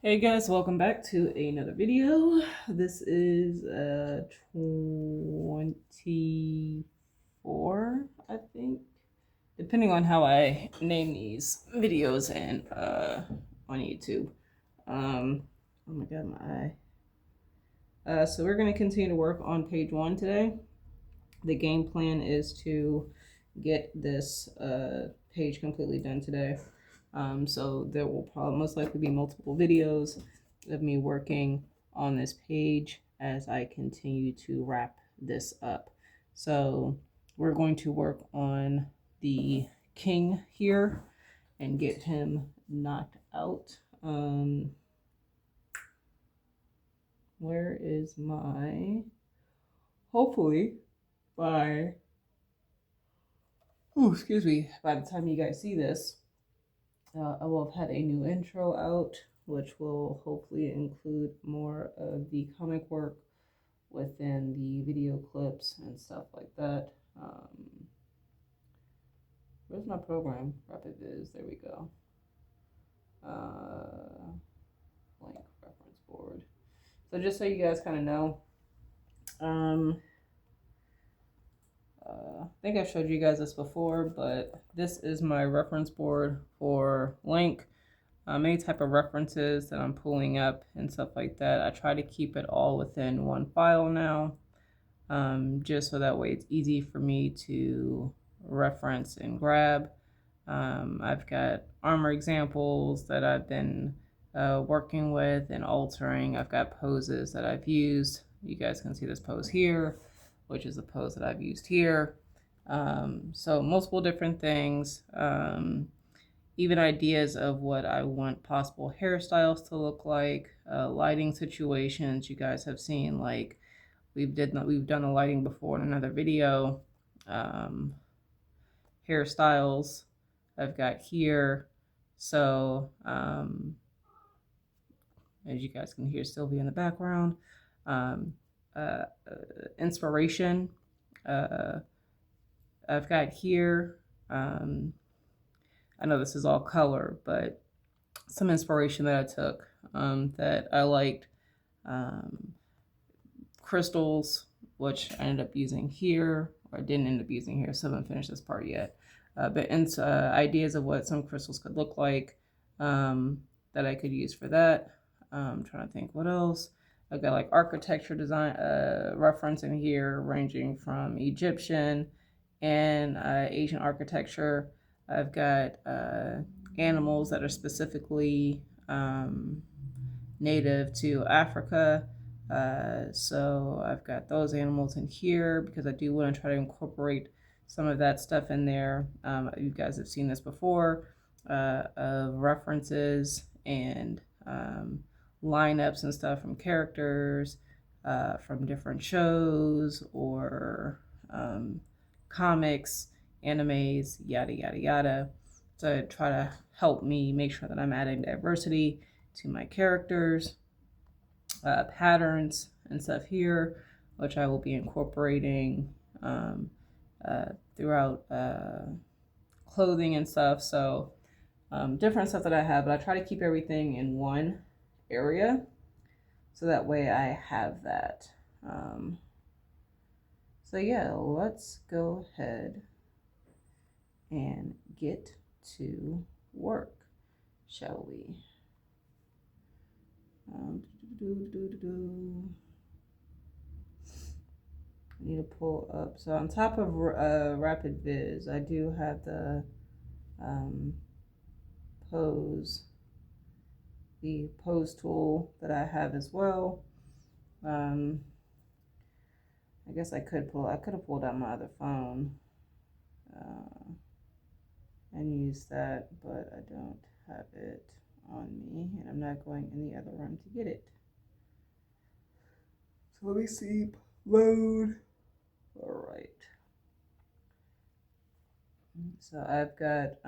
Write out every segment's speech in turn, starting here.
Hey guys, welcome back to another video. This is 24, I think, depending on how I name these videos and on YouTube. Oh my god, my eye. So we're going to continue to work on page 1 today. The game plan is to get this page completely done today. So there will probably most likely be multiple videos of me working on this page as I continue to wrap this up. So we're going to work on the king here and get him knocked out. Where is my, hopefully by, excuse me, by the time you guys see this, I will have had a new intro out, which will hopefully include more of the comic work within the video clips and stuff like that. Where's my program? Rapid Viz, there we go. Lynk reference board. So just so you guys kind of know, I think I've showed you guys this before, but this is my reference board for Lynk. Any type of references that I'm pulling up and stuff like that. I try to keep it all within one file now, just so that way it's easy for me to reference and grab. I've got armor examples that I've been working with and altering. I've got poses that I've used. You guys can see this pose here, which is the pose that I've used here. So multiple different things. Even ideas of what I want possible hairstyles to look like, lighting situations. You guys have seen, like, we've done a lighting before in another video. Hairstyles I've got here. So as you guys can hear Sylvia in the background. Inspiration I've got here. I know this is all color, but some inspiration that I took that I liked. Crystals, which I ended up using here, or I didn't end up using here, so I haven't finished this part yet. But ideas of what some crystals could look like that I could use for that. I'm trying to think what else. I've got like architecture design reference in here, ranging from Egyptian and Asian architecture. I've got animals that are specifically native to Africa. So I've got those animals in here because I do want to try to incorporate some of that stuff in there. You guys have seen this before, of references and lineups and stuff from characters from different shows or comics, animes, yada yada yada, to try to help me make sure that I'm adding diversity to my characters, patterns and stuff here, which I will be incorporating throughout clothing and stuff. So different stuff that I have, but I try to keep everything in one area so that way I have that. So yeah, let's go ahead and get to work, shall we? I need to pull up. So on top of Rapid Viz, I do have the pose tool that I have as well. I guess I could have pulled out my other phone and used that, but I don't have it on me, and I'm not going in the other room to get it. So let me see. Load. All right. So I've got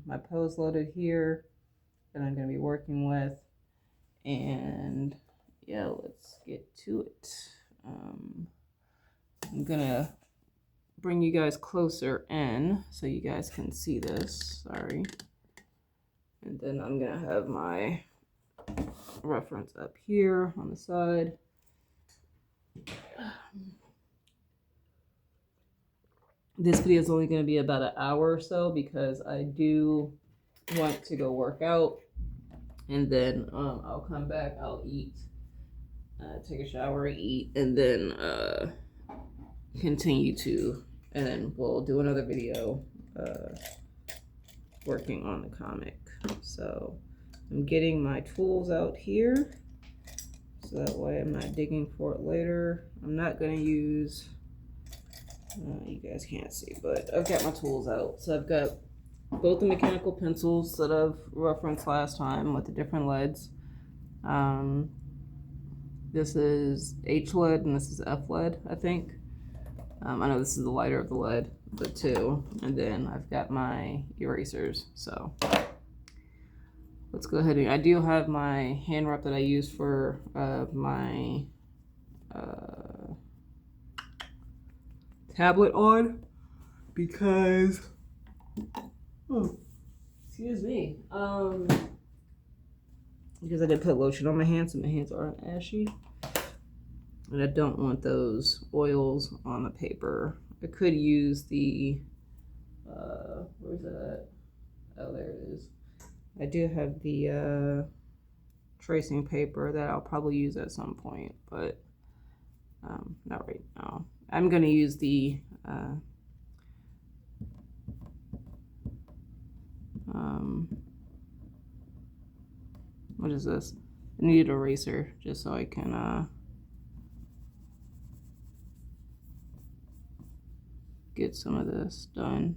my pose loaded here that I'm going to be working with, and yeah, let's get to it. I'm gonna bring you guys closer in so you guys can see this. Sorry. And then I'm gonna have my reference up here on the side. This video is only going to be about an hour or so because I do want to go work out, and then I'll come back, I'll eat, take a shower, eat, and then continue to, and then we'll do another video working on the comic. So I'm getting my tools out here so that way I'm not digging for it later. I'm not going to use, you guys can't see, but I've got my tools out. So I've got both the mechanical pencils that I've referenced last time with the different leads. This is H lead and this is F lead, I think. I know this is the lighter of the lead, the two, and then I've got my erasers. So let's go ahead and, I do have my hand wrap that I use for my tablet on, because, oh, excuse me, because I did put lotion on my hands and my hands aren't ashy. And I don't want those oils on the paper. I could use the, where's that at? Oh, there it is. I do have the tracing paper that I'll probably use at some point, but not right now. I'm going to use the what is this? I need an eraser just so I can get some of this done.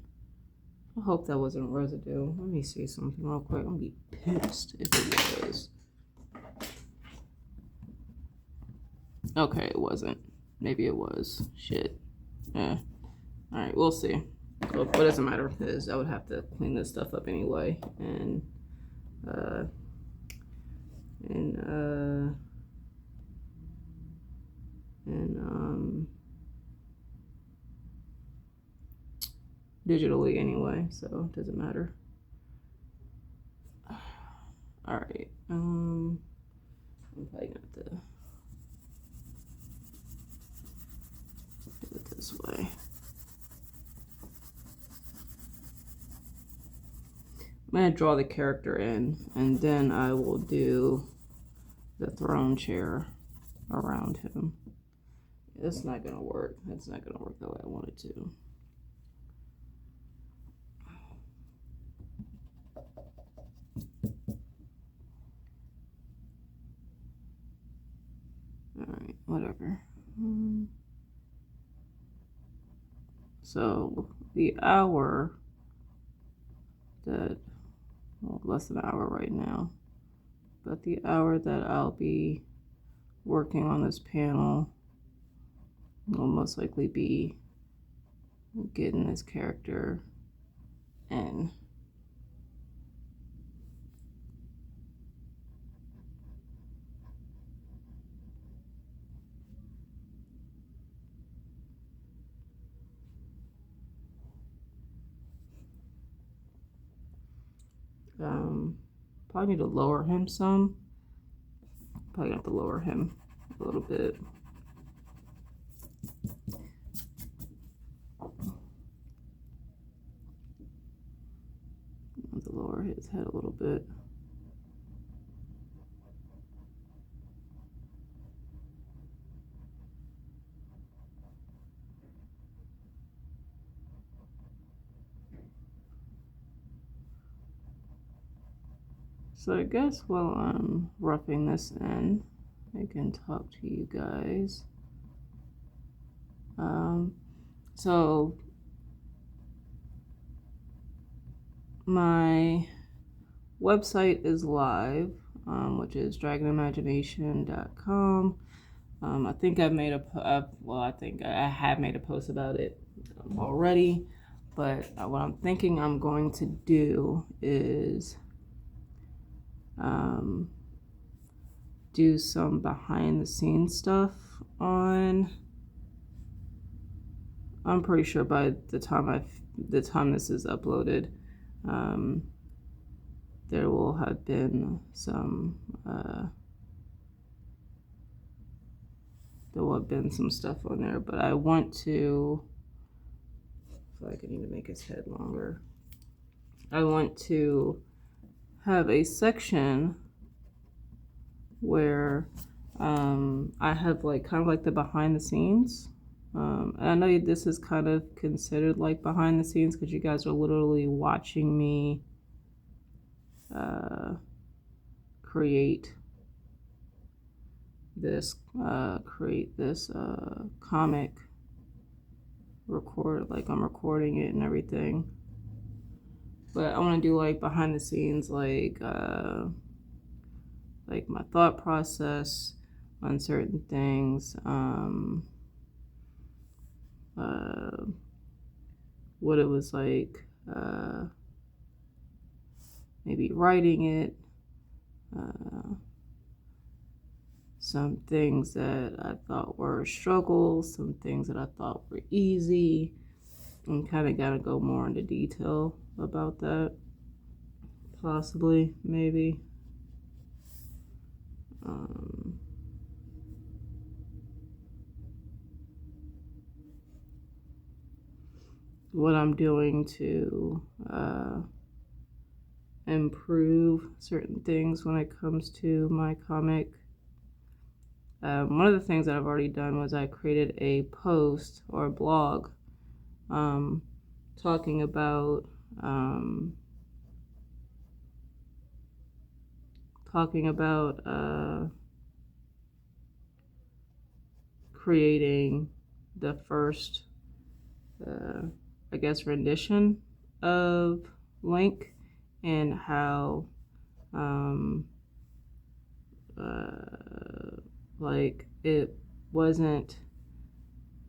I hope that wasn't residue. Let me see something real quick. I'm gonna be pissed if it was. Okay, it wasn't. Maybe it was. Shit. Yeah. Alright, we'll see. Well, what doesn't matter is I would have to clean this stuff up anyway. And digitally anyway, so it doesn't matter. All right, I'm probably gonna have to do it this way. I'm gonna draw the character in, and then I will do the throne chair around him. It's not gonna work. It's not gonna work the way I want it to. Alright, whatever. So the hour that, well, less than an hour right now, but the hour that I'll be working on this panel will most likely be getting this character in. Probably need to lower him some. Probably have to lower him a little bit. Have to lower his head a little bit. So I guess while I'm roughing this in, I can talk to you guys. So my website is live, which is dragonimagination.com. I think I've made I have made a post about it already, but what I'm thinking I'm going to do is do some behind the scenes stuff on, I'm pretty sure by the time this is uploaded, there will have been some stuff on there, but I want to, I feel like I need to make his head longer. I want to have a section where I have like kind of like the behind the scenes. And I know this is kind of considered like behind the scenes because you guys are literally watching me create this comic, record, like I'm recording it and everything. But I want to do like behind the scenes, like my thought process on certain things, what it was like, maybe writing it, some things that I thought were struggles, some things that I thought were easy, and kind of gotta go more into detail about that, possibly, maybe. What I'm doing to improve certain things when it comes to my comic. One of the things that I've already done was I created a post or a blog talking about creating the first I guess rendition of Lynk, and how like it wasn't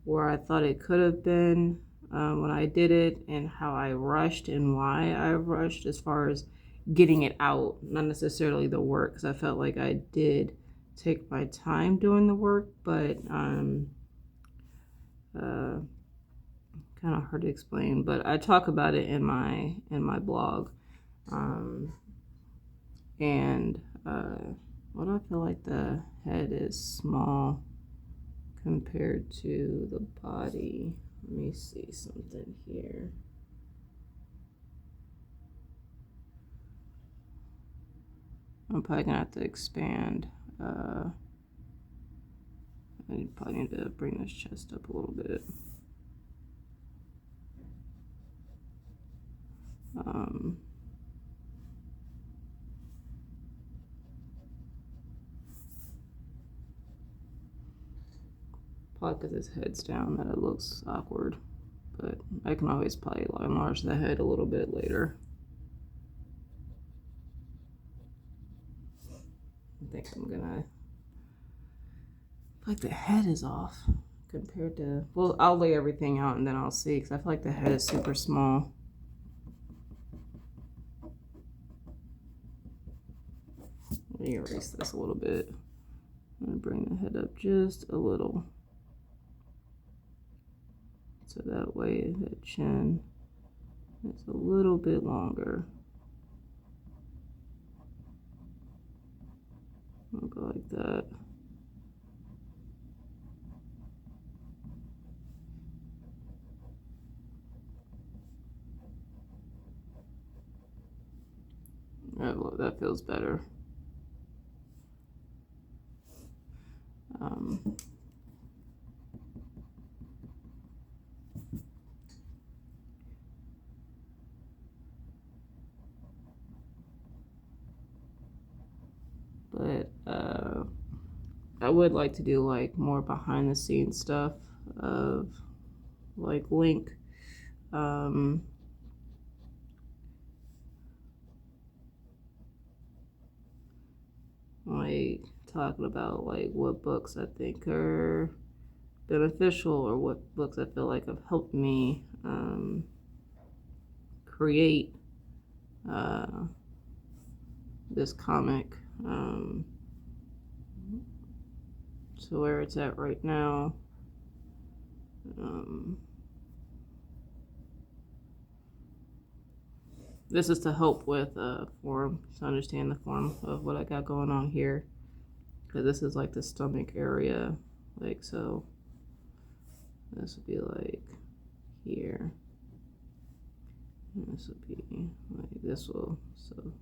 where I thought it could have been when I did it, and how I rushed and why I rushed as far as getting it out, not necessarily the work, because I felt like I did take my time doing the work, but kind of hard to explain, but I talk about it in my blog. What I feel like the head is small compared to the body. Let me see something here. I'm probably gonna have to expand. I probably need to bring this chest up a little bit. Probably because his head's down that it looks awkward, but I can always probably enlarge the head a little bit later. I think I'm gonna, like, the head is off compared to, well, I'll lay everything out and then I'll see, because I feel like the head is super small. Let me erase this a little bit. I'm gonna bring the head up just a little, so that way the chin is a little bit longer. I'll go like that. Well, that feels better. But I would like to do like more behind the scenes stuff of like Lynk. Like talking about like what books I think are beneficial, or what books I feel like have helped me create this comic to where it's at right now. This is to help with form, to understand the form of what I got going on here. Because this is like the stomach area, like so. This would be like here. And this would be like this will, so.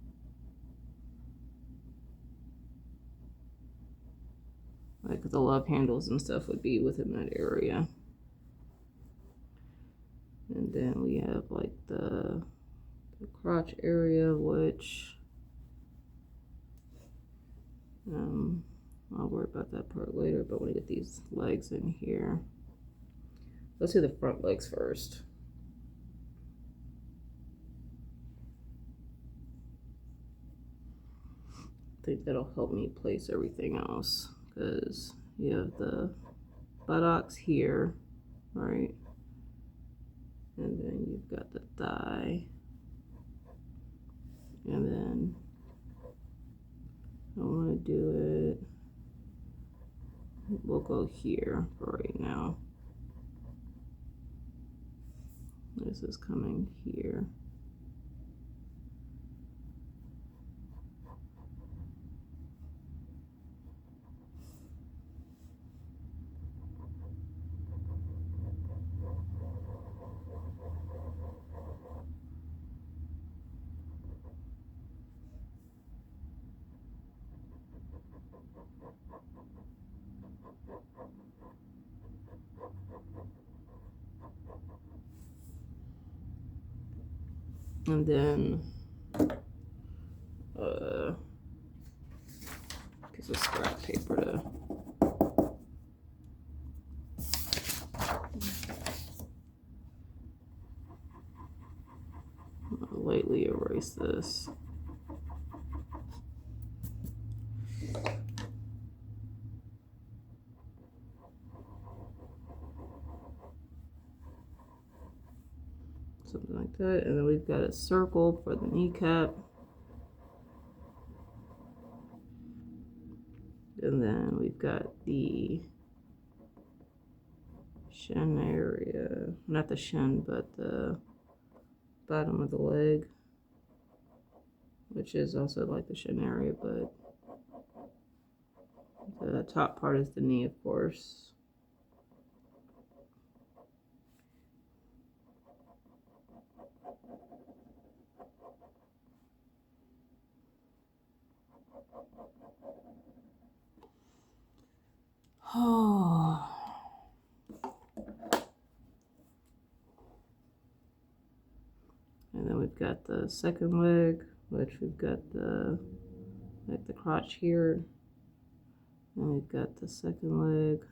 Like the love handles and stuff would be within that area. And then we have like the crotch area, which I'll worry about that part later, but when I get these legs in here, let's do the front legs first. I think that'll help me place everything else, because you have the buttocks here, right? And then you've got the thigh, and then I want to do it, we'll go here for right now. This is coming here. And then piece of scrap paper to lightly erase this. Something like that, and then we've got a circle for the kneecap. And then we've got the shin area, not the shin, but the bottom of the leg, which is also like the shin area, but the top part is the knee, of course. Oh. And then we've got the second leg, which we've got the like the crotch here. And we've got the second leg,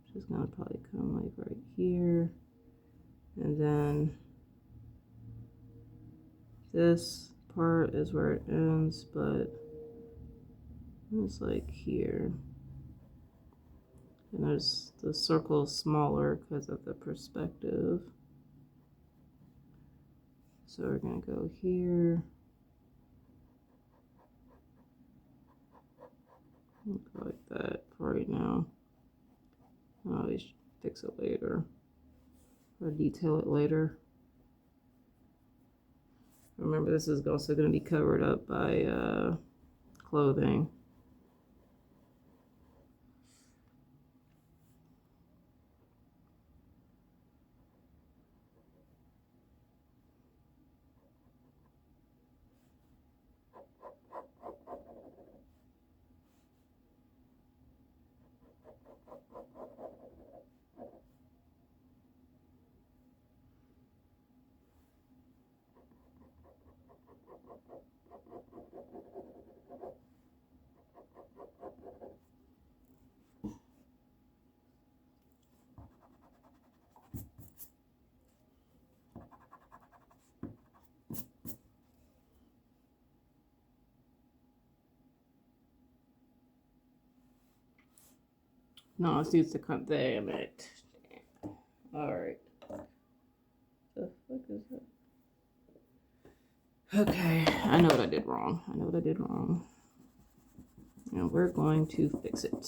which is gonna probably come like right here. And then this part is where it ends, but it's like here. And there's the circle smaller because of the perspective. So we're gonna go here. Go like that for right now. I'll always fix it later or detail it later. Remember, this is also going to be covered up by clothing. No, it needs to come. Damn it. Alright. The fuck is that? Okay, I know what I did wrong. And we're going to fix it.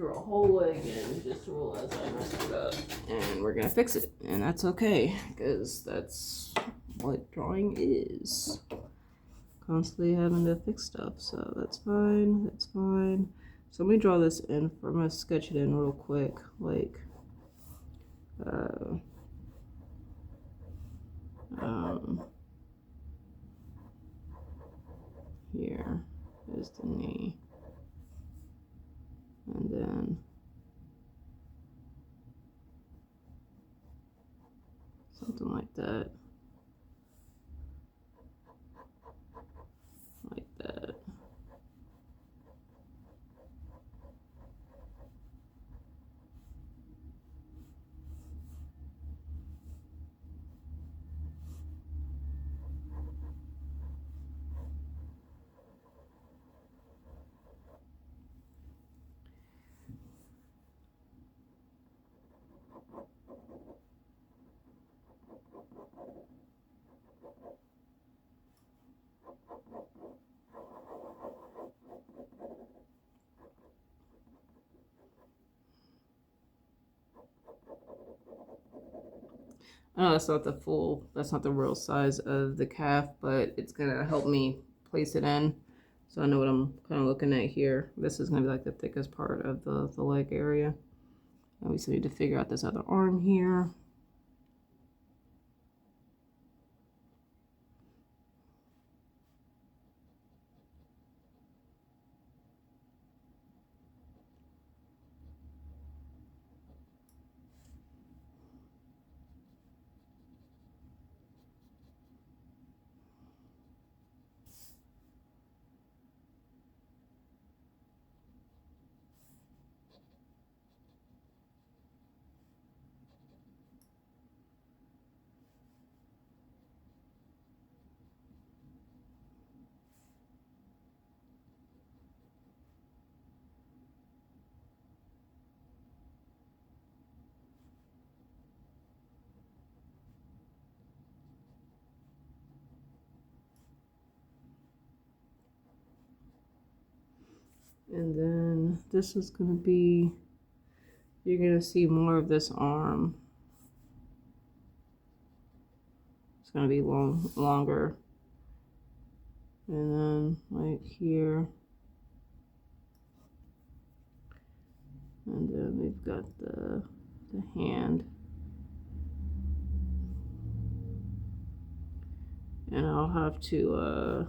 drew a whole leg and just realized I messed it up. And we're gonna fix it, and that's okay, because that's what drawing is. Constantly having to fix stuff, so that's fine, that's fine. So let me draw this in, I'm gonna sketch it in real quick, like, here is the knee, and then something like that, like that. Oh, that's not the real size of the calf, but it's gonna help me place it in. So I know what I'm kind of looking at here. This is gonna be like the thickest part of the leg area. And we still need to figure out this other arm here. And then this is gonna be, you're gonna see more of this arm. It's gonna be longer. And then right here. And then we've got the hand. And I'll have to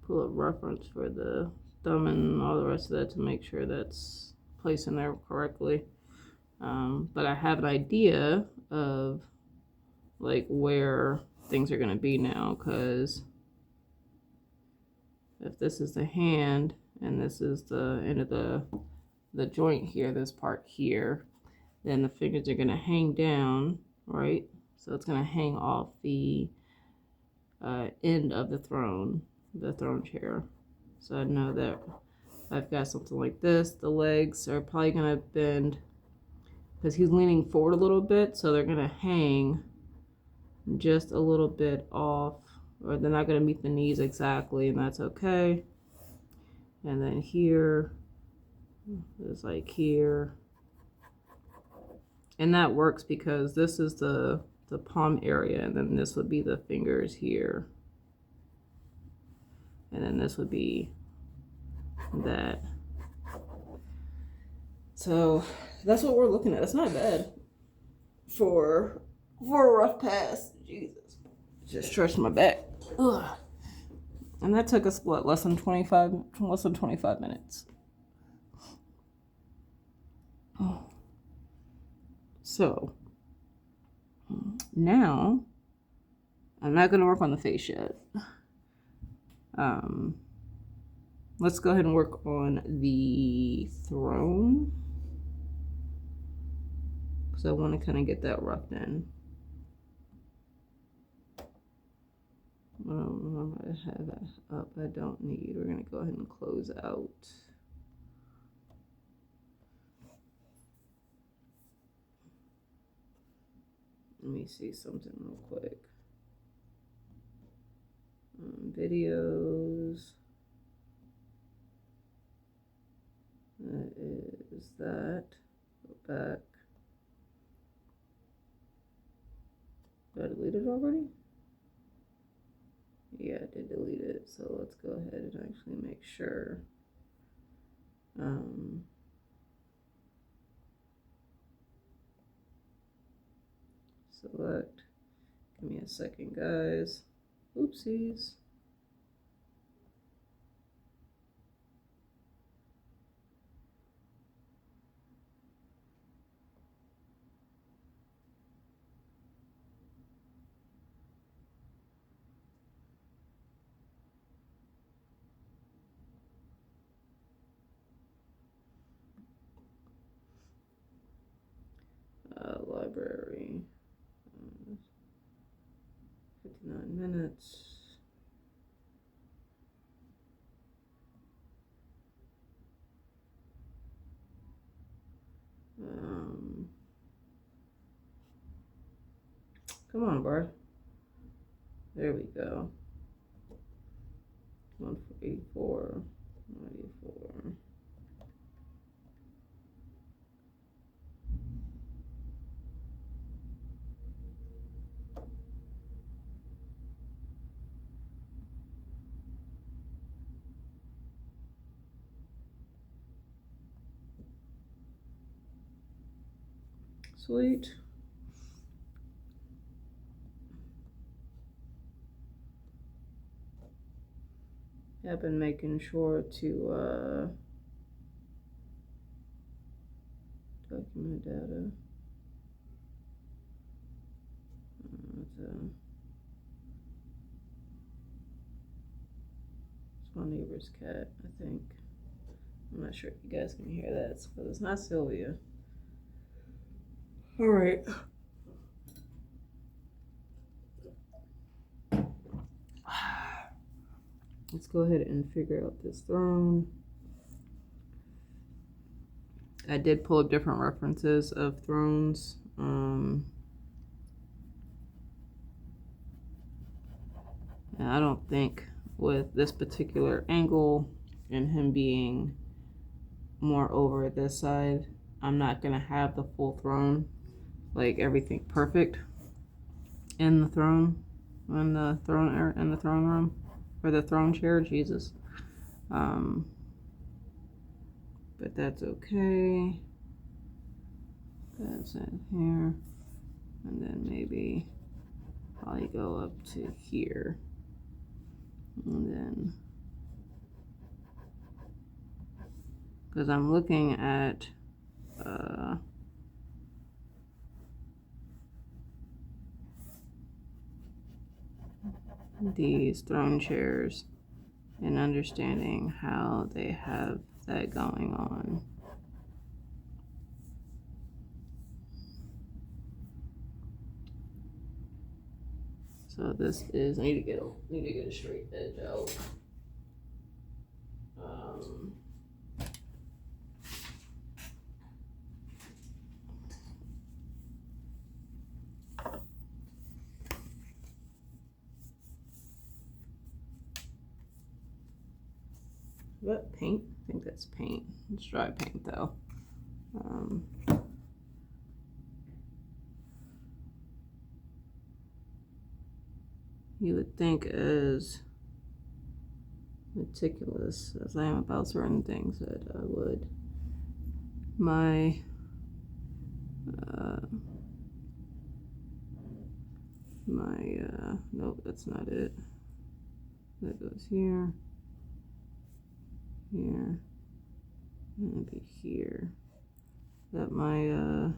pull a reference for the thumb and all the rest of that to make sure that's placed in there correctly. But I have an idea of like where things are gonna be now, because if this is the hand and this is the end of the joint here, this part here, then the fingers are gonna hang down, right? So it's gonna hang off the end of the throne chair. So I know that I've got something like this. The legs are probably gonna bend because he's leaning forward a little bit, so they're gonna hang just a little bit off, or they're not gonna meet the knees exactly, and that's okay. And then here is like here, and that works because this is the palm area, and then this would be the fingers here, and then this would be that. So that's what we're looking at. It's not bad for a rough pass. Jesus, just stretched my back. Ugh. And that took us what, less than 25 minutes. Oh. So now I'm not going to work on the face yet. Let's go ahead and work on the throne, because I want to kind of get that roughed in. I have that up. I don't need. We're going to go ahead and close out. Let me see something real quick. Videos. is that. Go back. Did I delete it already? Yeah, I did delete it. So let's go ahead and actually make sure. Select. Give me a second, guys. Oopsies. Library. 59 minutes. Come on, bro. There we go. 184. 94. Sweet. I've been making sure to document data. It's my neighbor's cat, I think. I'm not sure if you guys can hear that, because it's not Sylvia. All right. Let's go ahead and figure out this throne. I did pull up different references of thrones. And I don't think with this particular angle and him being more over this side, I'm not gonna have the full throne, like everything perfect in the throne, in the throne room, or the throne chair, Jesus. But that's okay. That's in here, and then maybe probably go up to here, and then because I'm looking at these throne chairs and understanding how they have that going on. So this is, I need to get a straight edge out. What, paint? I think that's paint. It's dry paint though. You would think as meticulous as I am about certain things that I would. Nope, that's not it. That goes here, here, and be here. That my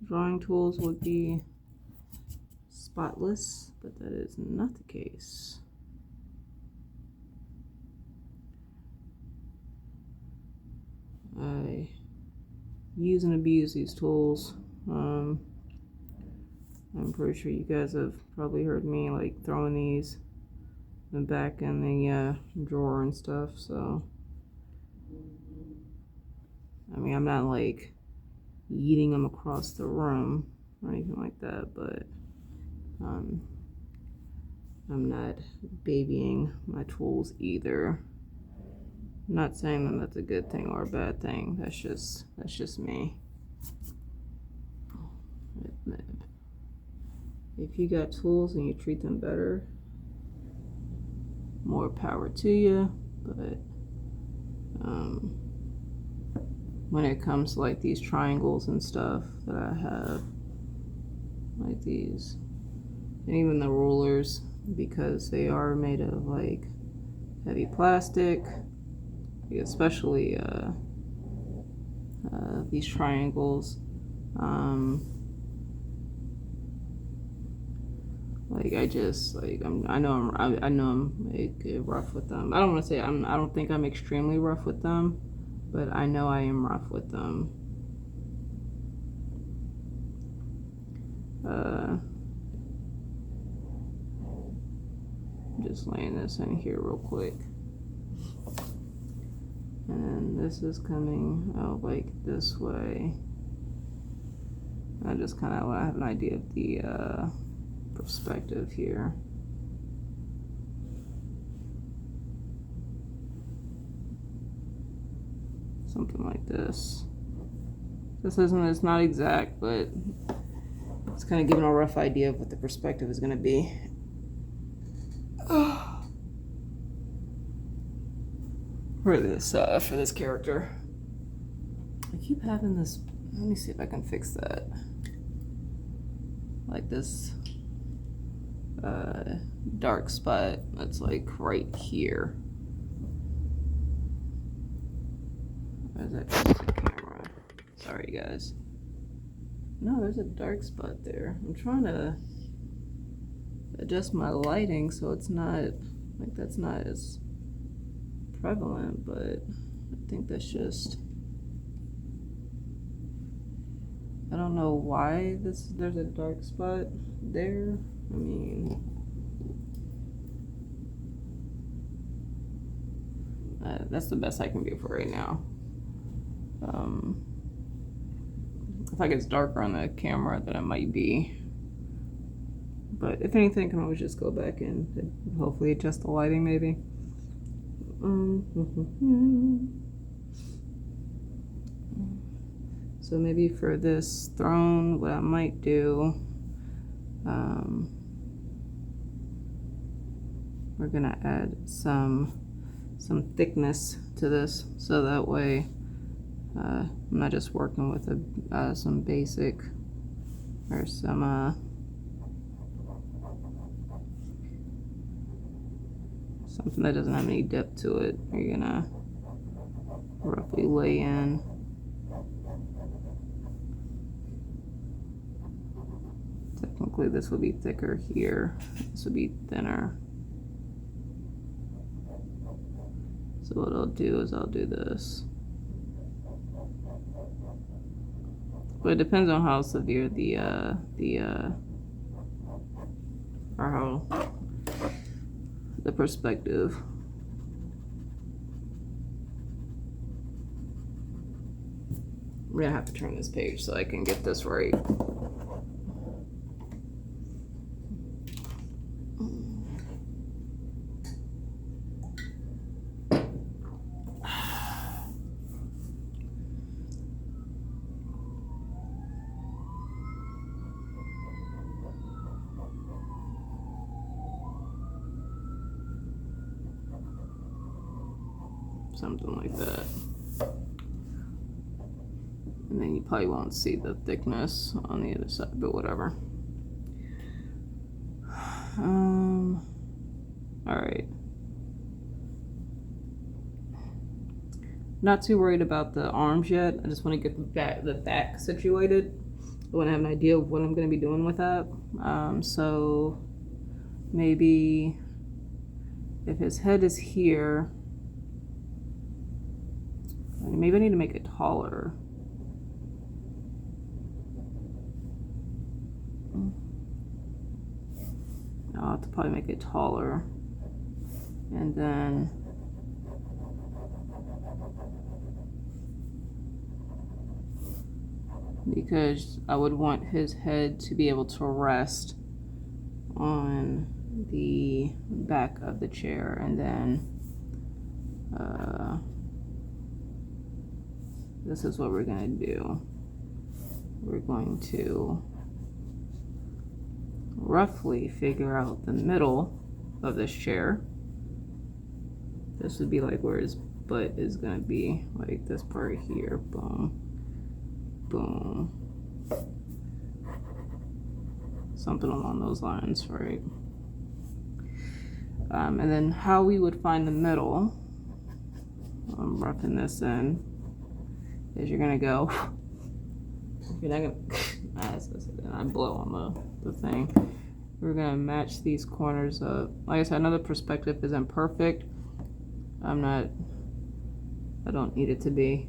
drawing tools would be spotless, but that is not the case. I use and abuse these tools. I'm pretty sure you guys have probably heard me like throwing these back in the drawer and stuff, so I mean, I'm not like yeeting them across the room or anything like that, but I'm not babying my tools either. I'm not saying that that's a good thing or a bad thing. That's just me. If you got tools and you treat them better, more power to you. But when it comes to like these triangles and stuff that I have, like these, and even the rulers, because they are made of like heavy plastic, especially these triangles. Like I know I'm like rough with them. I don't want to say I don't think I'm extremely rough with them, but I know I am rough with them. I'm just laying this in here real quick. And this is coming out like this way. I just kind of have an idea of the perspective here. Something like this. It's not exact, but it's kind of giving a rough idea of what the perspective is going to be. For this character. I keep having this, let me see if I can fix that. Like this dark spot that's like right here. Where's that camera? Sorry guys. No, there's a dark spot there. I'm trying to adjust my lighting so it's not like that's not as prevalent, but I think that's just, I don't know why there's a dark spot there. I mean, that's the best I can do for right now. If I get darker on the camera, then it might be. But if anything, I can always just go back and hopefully adjust the lighting maybe. So maybe for this throne, what I might do, we're gonna add some thickness to this, so that way I'm not just working with some basic or some something that doesn't have any depth to it. You're gonna roughly lay in. Technically this will be thicker here, this will be thinner. So what I'll do is I'll do this. But it depends on how severe or how the perspective. I'm gonna have to turn this page so I can get this right. Something like that. And then you probably won't see the thickness on the other side, but whatever. Alright. Not too worried about the arms yet. I just want to get the back situated. I want to have an idea of what I'm going to be doing with that. So maybe if his head is here, maybe I need to make it taller. I'll have to probably make it taller. And then because I would want his head to be able to rest on the back of the chair, and then this is what we're going to do. We're going to roughly figure out the middle of this chair. This would be like where his butt is going to be, like this part here. Boom, boom. Something along those lines, right? And then how we would find the middle, I'm roughing this in, is you're gonna go, you're not gonna, I blow on the thing. We're gonna match these corners up. Like I said, another perspective isn't perfect. I don't need it to be.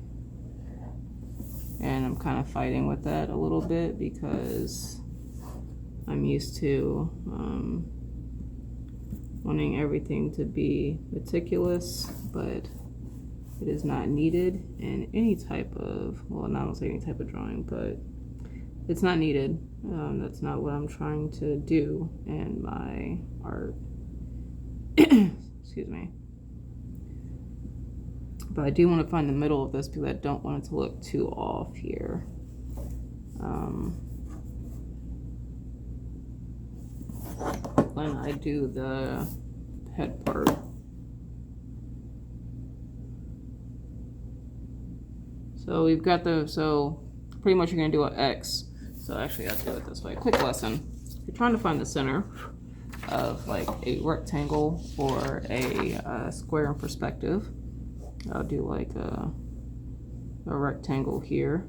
And I'm kind of fighting with that a little bit because I'm used to wanting everything to be meticulous, but it is not needed in any type of, well, not say any type of drawing, but it's not needed. That's not what I'm trying to do in my art. Excuse me. But I do want to find the middle of this because I don't want it to look too off here. When I do the head part. So we've got so pretty much you're gonna do an X. So actually I'll do it this way. Quick lesson. If you're trying to find the center of like a rectangle or a square in perspective, I'll do like a rectangle here.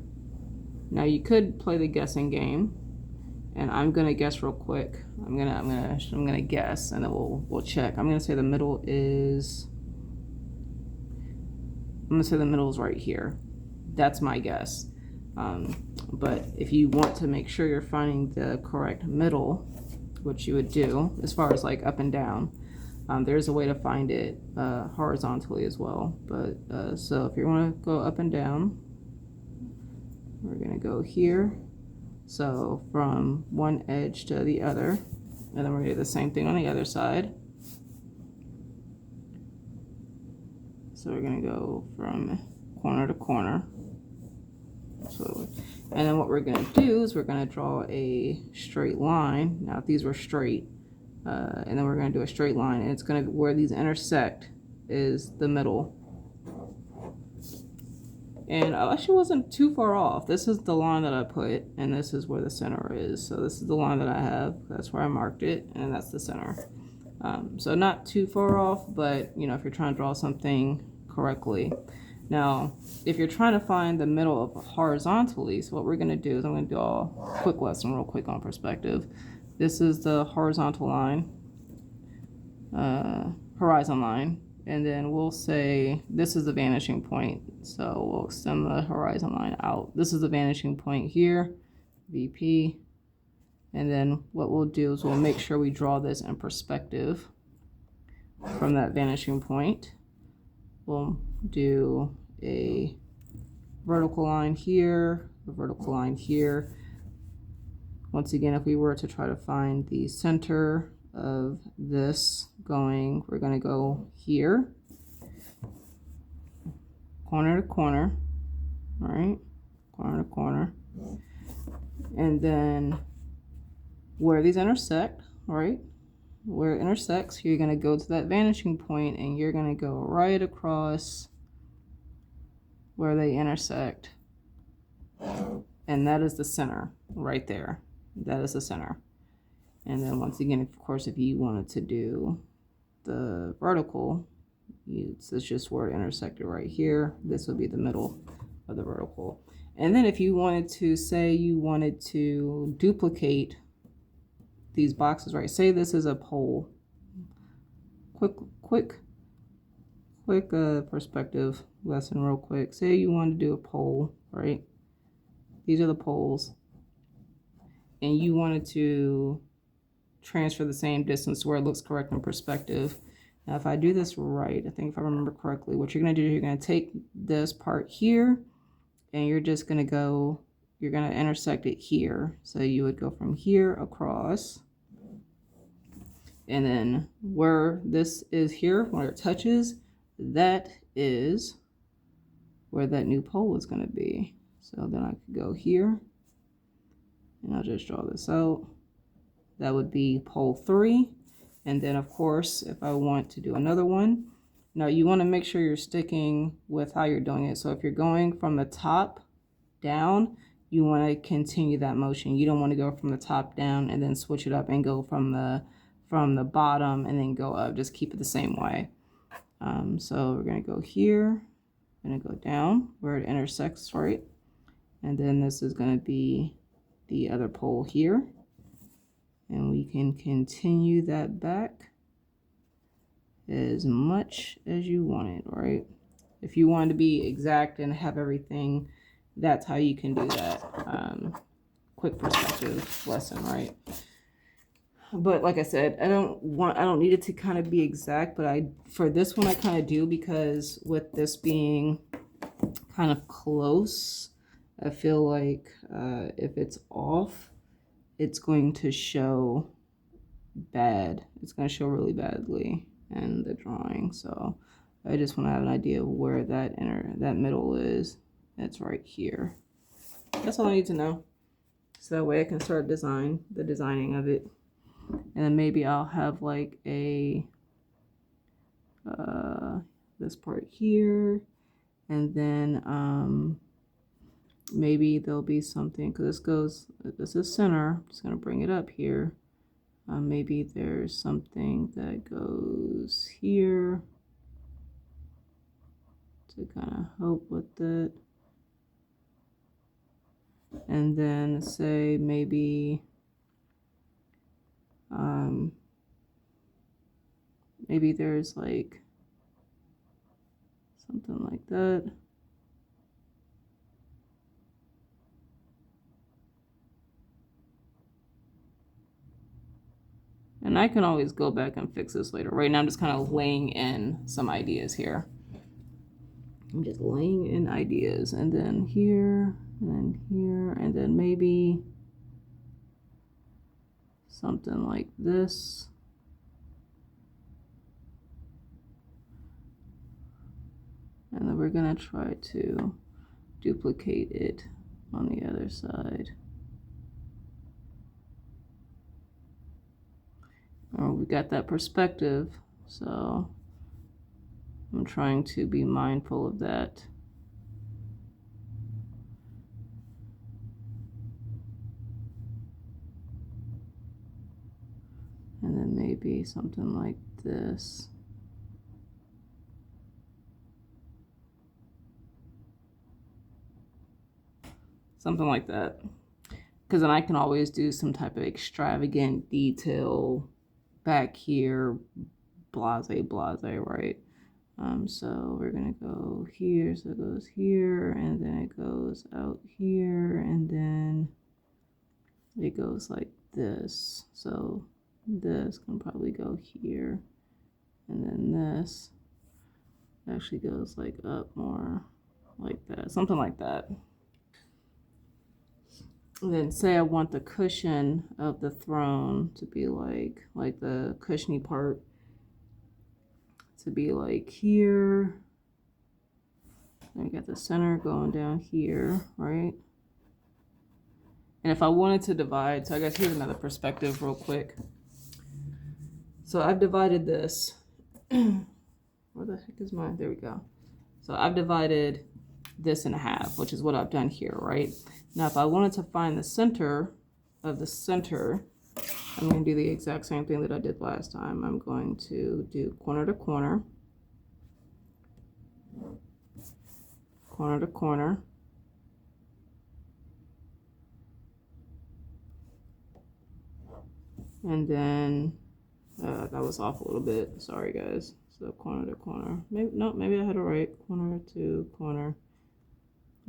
Now you could play the guessing game, and I'm gonna guess real quick. I'm gonna guess, and then we'll check. I'm gonna say the middle is. I'm gonna say the middle is right here. That's my guess. But if you want to make sure you're finding the correct middle, which you would do as far as like up and down, there's a way to find it horizontally as well. But so if you want to go up and down, we're gonna go here. So from one edge to the other, and then we're gonna do the same thing on the other side. So we're gonna go from corner to corner. So, and then what we're gonna do is we're gonna draw a straight line. Now if these were straight, and then we're gonna do a straight line, and it's gonna be where these intersect is the middle. And I actually wasn't too far off. This is the line that I put, and this is where the center is. So this is the line that I have. That's where I marked it, and that's the center. So not too far off, but you know, if you're trying to draw something correctly. Now, if you're trying to find the middle of horizontally, so what we're gonna do is I'm gonna do a quick lesson real quick on perspective. This is the horizontal line, horizon line. And then we'll say this is the vanishing point. So we'll extend the horizon line out. This is the vanishing point here, VP. And then what we'll do is we'll make sure we draw this in perspective from that vanishing point. We'll do a vertical line here, a vertical line here. Once again, if we were to try to find the center of this going, we're going to go here, corner to corner, all right, corner to corner, and then where these intersect, right, where it intersects, you're going to go to that vanishing point, and you're going to go right across where they intersect, and that is the center right there. That is the center. And then once again, of course, if you wanted to do the vertical, it's just where it intersected right here. This would be the middle of the vertical. And then if you wanted to say you wanted to duplicate these boxes, right? Say this is a pole. Quick perspective lesson real quick. Say you want to do a pole, right? These are the poles. And you wanted to transfer the same distance where it looks correct in perspective. Now if I do this right, I think if I remember correctly, what you're going to do is you're going to take this part here and you're just going to go, you're going to intersect it here. So you would go from here across, and then where this is here, where it touches, that is where that new pole is going to be. So then I could go here, and I'll just draw this out. That would be pole 3. And then of course, if I want to do another one, now you want to make sure you're sticking with how you're doing it. So if you're going from the top down, you want to continue that motion. You don't want to go from the top down and then switch it up and go from the bottom and then go up. Just keep it the same way. So we're going to go here, going to go down where it intersects, right? And then this is going to be the other pole here. And we can continue that back as much as you want it, right? If you want to be exact and have everything, that's how you can do that. Quick perspective lesson, right? But like I said, I don't need it to kind of be exact, but for this one I kind of do, because with this being kind of close, I feel like if it's off, it's going to show bad. It's going to show really badly in the drawing. So I just want to have an idea of where that middle is. It's right here. That's all I need to know. So that way I can start the designing of it. And then maybe I'll have like a this part here, and then maybe there'll be something, because this is center. I'm just gonna bring it up here. Maybe there's something that goes here to kind of help with it. And then say maybe maybe there's like something like that. And I can always go back and fix this later. Right now I'm just kind of laying in some ideas here. I'm just laying in ideas, and then here, and then here, and then maybe something like this. And then we're gonna try to duplicate it on the other side. We got that perspective, so I'm trying to be mindful of that. And then maybe something like this. Something like that. Because then I can always do some type of extravagant detail back here, blase, right? So we're gonna go here, so it goes here, and then it goes out here, and then it goes like this. So this can probably go here, and then this actually goes like up more like that, something like that. And then say I want the cushion of the throne to be like the cushiony part to be like here. Then we got the center going down here, right? And if I wanted to divide, so I guess here's another perspective real quick. So I've divided this. Where the heck is mine? There we go. So I've divided this in half, which is what I've done here, right? Now, if I wanted to find the center of the center, I'm going to do the exact same thing that I did last time. I'm going to do corner to corner, corner to corner, and then that was off a little bit. Sorry, guys. So corner to corner. Maybe no, maybe I had it right. Corner to corner.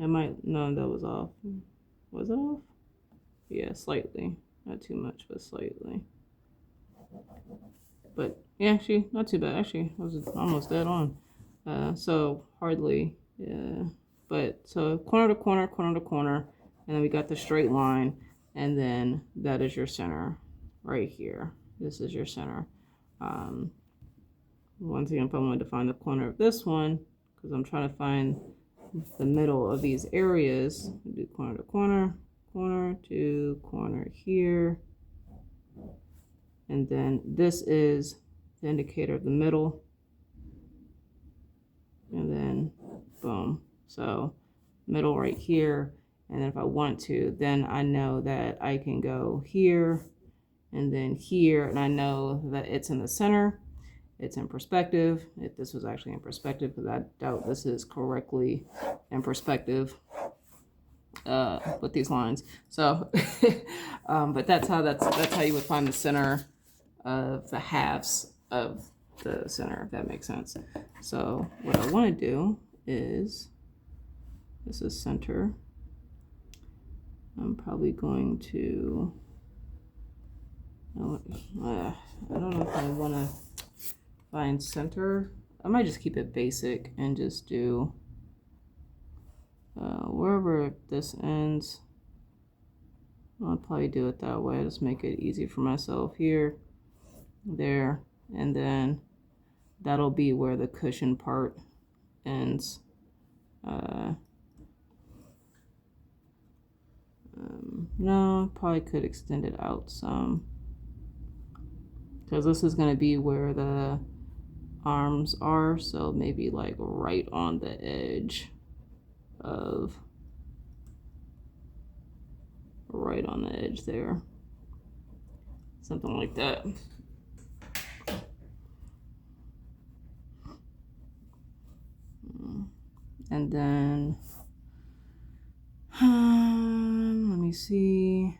I might, no, that was off. Was it off? Yeah, slightly. Not too much, but slightly. But yeah, actually, not too bad. Actually, I was almost dead on. So hardly, yeah. But so corner to corner, corner to corner, and then we got the straight line, and then that is your center right here. This is your center. Once again, if I wanted to find the corner of this one, because I'm trying to find the middle of these areas. Do corner to corner, corner to corner here. And then this is the indicator of the middle. And then boom. So middle right here. And then if I want to, then I know that I can go here and then here. And I know that it's in the center. It's in perspective. If this was actually in perspective, because I doubt this is correctly in perspective with these lines. So, but that's how you would find the center of the halves of the center, if that makes sense. So what I want to do is, this is center. I'm probably going to, I don't know if I want to find center. I might just keep it basic and just do wherever this ends. I'll probably do it that way. Just make it easy for myself here, there, and then that'll be where the cushion part ends. No, probably could extend it out some, because this is going to be where the arms are, so maybe like right on the edge of, right on the edge there, something like that. And then let me see.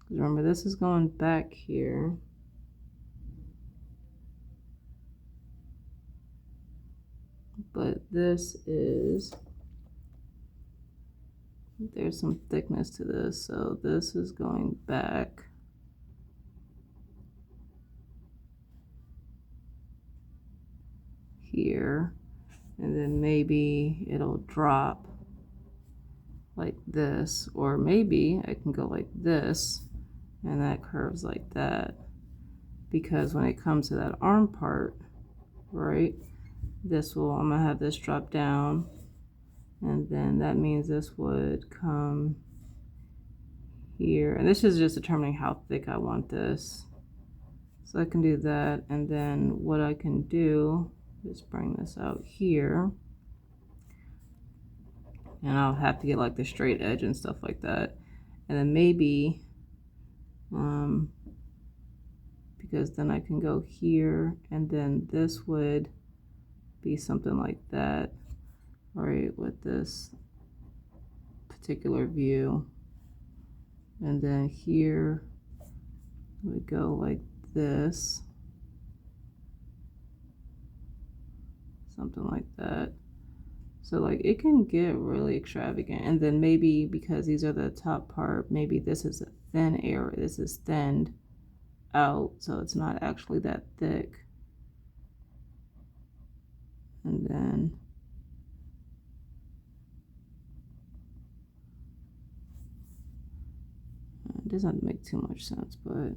Remember, this is going back here. But this is, there's some thickness to this, so this is going back. Here, and then maybe it'll drop like this, or maybe I can go like this and that curves like that, because when it comes to that arm part, right, this will, I'm gonna have this drop down, and then that means this would come here, and this is just determining how thick I want this. So I can do that, and then what I can do is bring this out here, and I'll have to get like the straight edge and stuff like that, and then maybe because then I can go here, and then this would be something like that, right, with this particular view, and then here we go like this, something like that. So like it can get really extravagant, and then maybe because these are the top part, maybe this is a thin area, this is thinned out, so it's not actually that thick. And then it doesn't make too much sense, but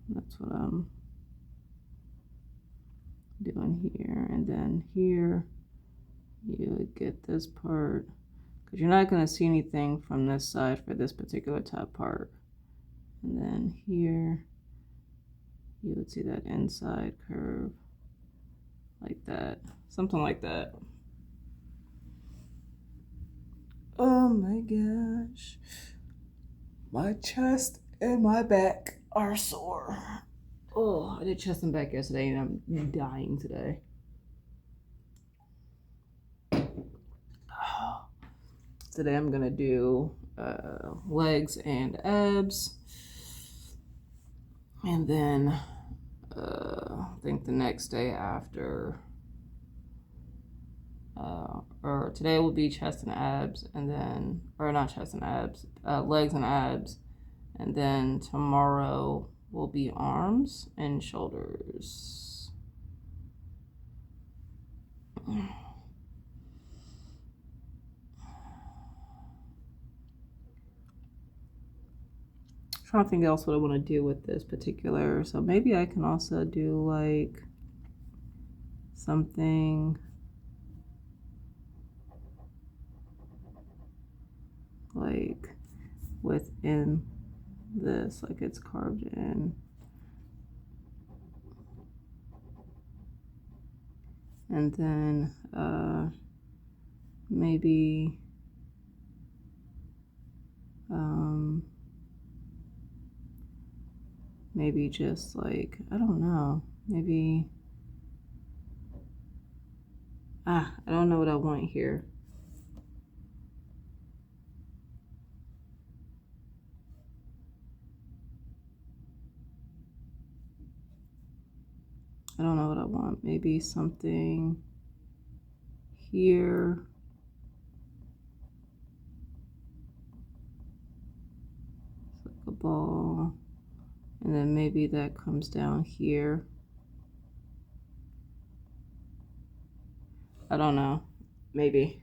that's what I'm doing here. And then here you would get this part, because you're not going to see anything from this side for this particular top part. And then here you would see that inside curve like that, something like that. Oh my gosh, my chest and my back are sore. Oh, I did chest and back yesterday, and I'm dying today. Today I'm gonna do legs and abs, and then I think the next day after, or today will be chest and abs, and then, or not chest and abs, legs and abs, and then tomorrow will be arms and shoulders. Trying to think else what I want to do with this particular, so maybe I can also do like something like within this, like it's carved in. And then maybe maybe just like, I don't know, maybe I don't know what I want here. I don't know what I want. Maybe something here. It's like a ball. And then maybe that comes down here. I don't know. Maybe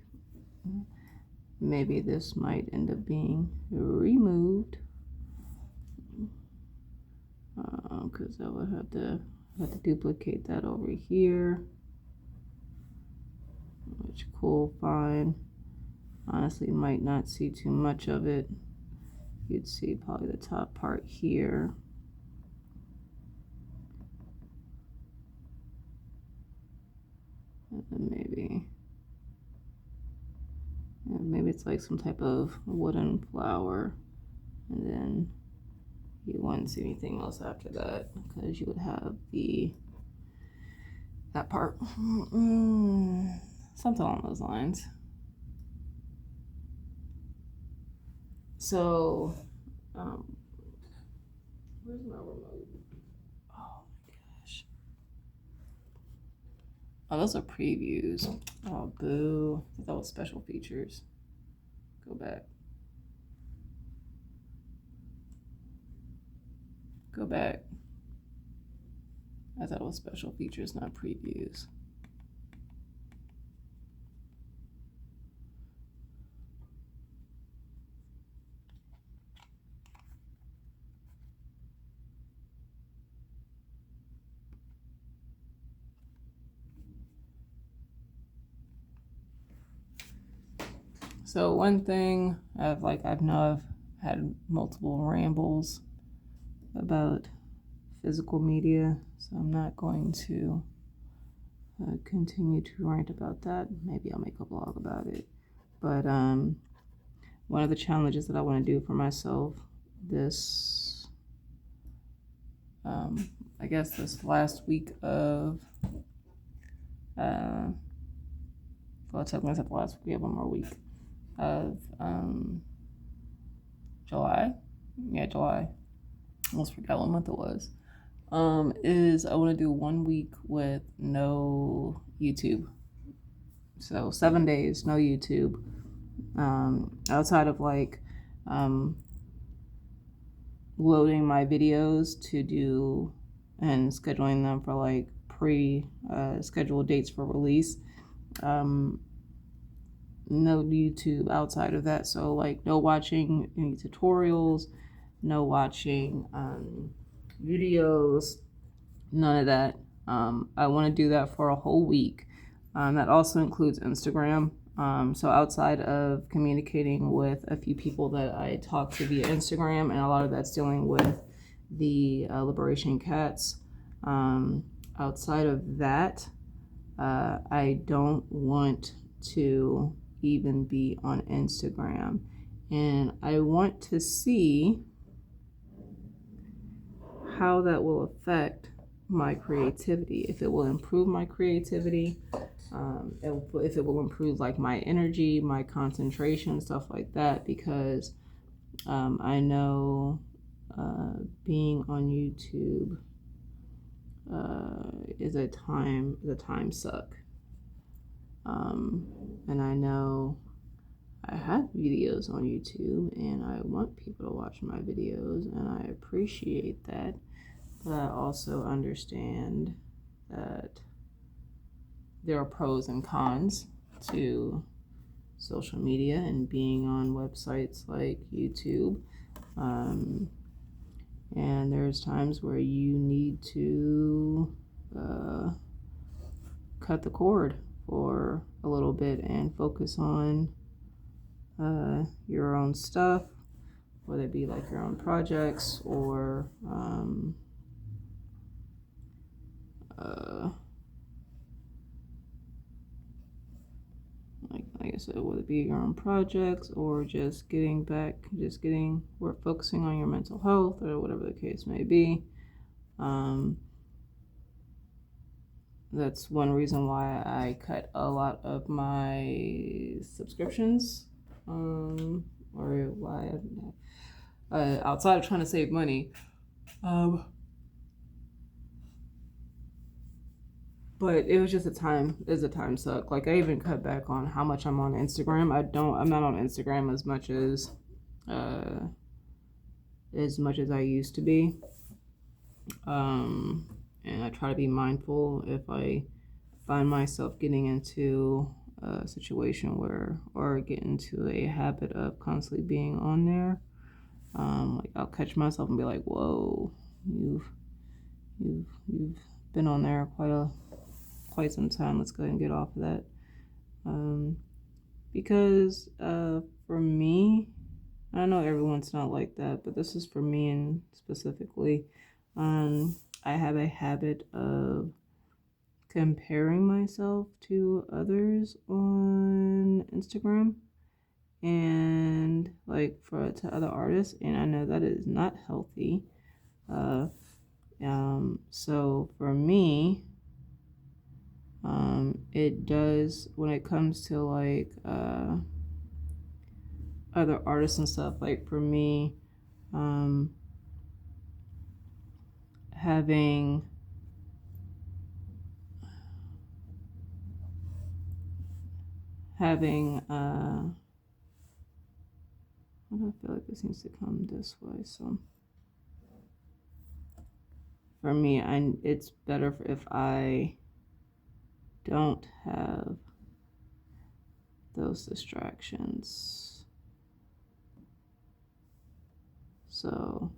this might end up being removed. Because I would have to duplicate that over here. Which, cool, fine. Honestly, might not see too much of it. You'd see probably the top part here. And then maybe it's like some type of wooden flower. And then you wouldn't see anything else after that, because you would have that part. Something along those lines. So, where's my remote? Oh my gosh. Oh, those are previews. Oh, boo. I thought that was special features. Go back. Go back. I thought it was special features, not previews. So one thing I've had multiple rambles about physical media, so I'm not going to continue to rant about that. Maybe I'll make a blog about it. But one of the challenges that I want to do for myself this, I guess this last week of, well, technically it's the last week, we have one more week of July. Yeah, July. Almost forgot what month it was. Is I want to do 1 week with no YouTube. So 7 days, no YouTube. Outside of like loading my videos to do and scheduling them for like scheduled dates for release. No YouTube outside of that. So like no watching any tutorials, no watching videos, none of that. I want to do that for a whole week. That also includes Instagram. So outside of communicating with a few people that I talk to via Instagram, and a lot of that's dealing with the Liberation Cats. Outside of that, I don't want to even be on Instagram. And I want to see how that will affect my creativity, if it will improve my creativity, if it will improve like my energy, my concentration, stuff like that, because I know being on YouTube is a time suck. And I know I have videos on YouTube and I want people to watch my videos, and I appreciate that. But I also understand that there are pros and cons to social media and being on websites like YouTube. And there's times where you need to cut the cord for a little bit and focus on your own stuff, whether it be like your own projects or like I said, whether it be your own projects or just we're focusing on your mental health or whatever the case may be. That's one reason why I cut a lot of my subscriptions, or why outside of trying to save money. But it was just a time suck. Like I even cut back on how much I'm on Instagram. I'm not on Instagram as much as I used to be. And I try to be mindful if I find myself getting into a situation or get into a habit of constantly being on there. Like I'll catch myself and be like, "Whoa, you've been on there quite some time. Let's go ahead and get off of that." Because for me, I know everyone's not like that, but this is for me and specifically. I have a habit of comparing myself to others on Instagram and like to other artists, and I know that is not healthy. So for me, it does when it comes to like other artists and stuff. Like for me, having I feel like this needs to come this way. So for me, it's better if I don't have those distractions. So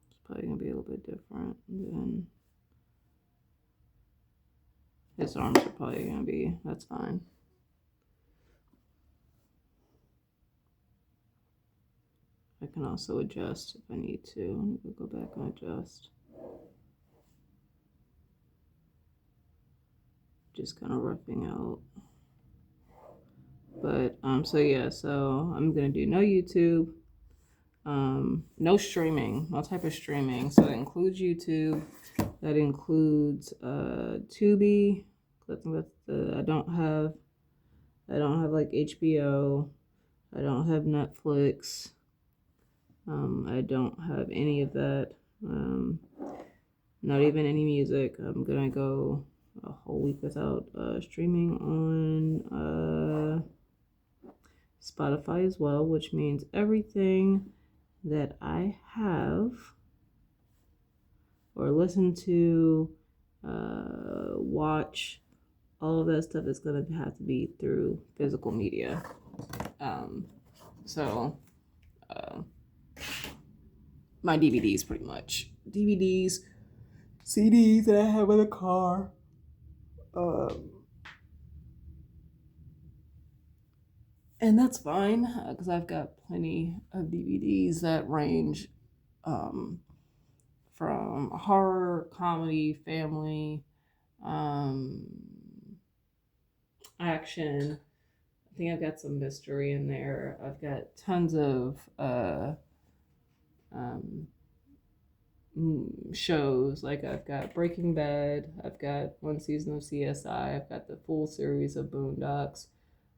it's probably gonna be a little bit different than his arms are probably gonna be. That's fine. I can also adjust if I need to. Let me go back and adjust. Just kind of roughing out. But so yeah, so I'm gonna do no YouTube, no streaming, no type of streaming. So that includes YouTube, that includes Tubi. I don't have like HBO. I don't have Netflix. I don't have any of that. Not even any music. I'm gonna go a whole week without streaming on Spotify as well, which means everything that I have or listen to, watch, all of that stuff is going to have to be through physical media. So my DVDs, pretty much. DVDs, CDs that I have in the car. And that's fine because I've got plenty of DVDs that range from horror, comedy, family, action, think I've got some mystery in there. I've got tons of shows. Like I've got Breaking Bad, I've got one season of CSI, I've got the full series of Boondocks,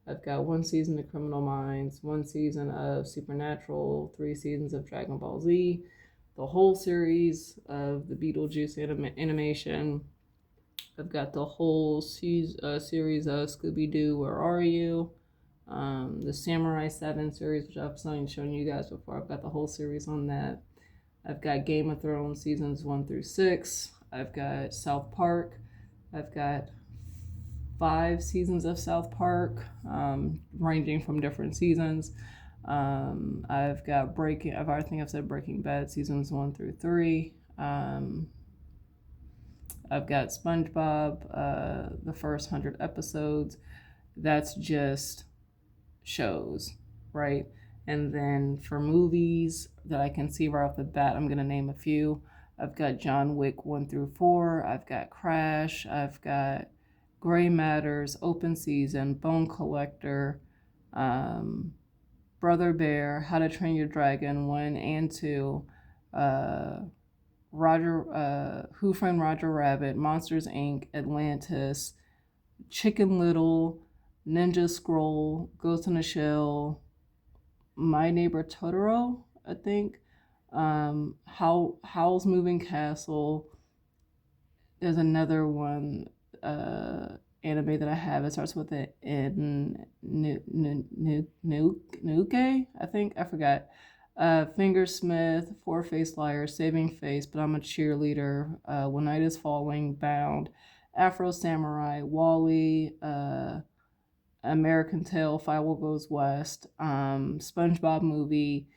I've got one season of Criminal Minds, one season of Supernatural, 3 seasons of Dragon Ball Z, the whole series of the Beetlejuice animation. I've got the whole series of Scooby-Doo, Where Are You? The Samurai 7 series, which I've shown you guys before. I've got the whole series on that. I've got Game of Thrones seasons 1 through 6. I've got South Park. I've got 5 seasons of South Park, ranging from different seasons. I've got I think I've said Breaking Bad seasons 1 through 3. I've got SpongeBob, the first 100 episodes. That's just shows, right? And then for movies that I can see right off the bat, I'm going to name a few. I've got John Wick 1 through 4. I've got Crash. I've got Gray Matters, Open Season, Bone Collector, Brother Bear, How to Train Your Dragon 1 and 2, Who Framed Roger Rabbit, Monsters Inc., Atlantis, Chicken Little, Ninja Scroll, Ghost in the Shell, My Neighbor Totoro, I think, Howl's Moving Castle. There's another one, anime that I have. It starts with an Nuke, I think. I forgot. Fingersmith, Four Faced Liar, Saving Face, But I'm a Cheerleader, When Night is Falling, Bound, Afro Samurai, Wall-E, American Tail, Firewall Goes West, SpongeBob Movie,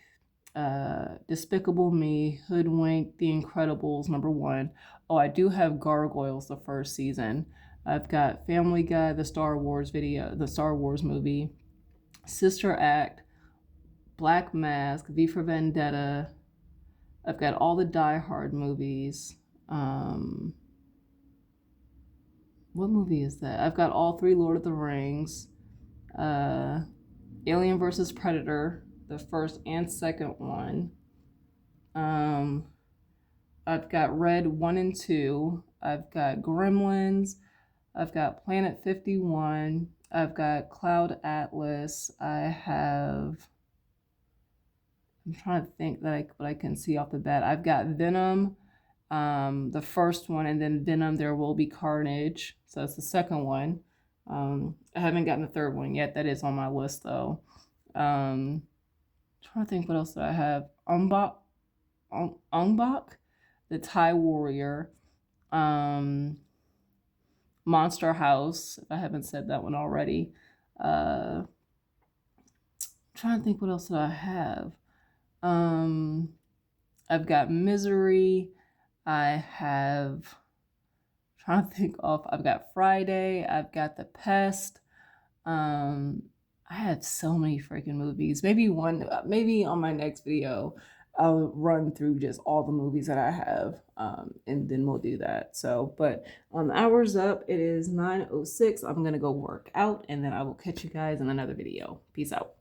Despicable Me, Hoodwink, The Incredibles, #1. Oh, I do have Gargoyles, the first season. I've got Family Guy, the Star Wars movie, Sister Act, Black Mask, V for Vendetta. I've got all the Die Hard movies. What movie is that? I've got all 3 Lord of the Rings. Alien vs. Predator, the first and second one. I've got Red 1 and 2. I've got Gremlins. I've got Planet 51. I've got Cloud Atlas. I'm trying to think what I can see off the bat. I've got Venom, the first one, and then Venom, There Will Be Carnage. So that's the second one. I haven't gotten the third one yet. That is on my list, though. Trying to think what else do I have. Umbok, the Thai Warrior. Monster House, if I haven't said that one already. Trying to think what else do I have. I've got Misery. I've got Friday. I've got The Pest. I have so many freaking movies. Maybe on my next video, I'll run through just all the movies that I have, and then we'll do that. So, but hour's up. It is 9:06. I'm gonna go work out, and then I will catch you guys in another video. Peace out.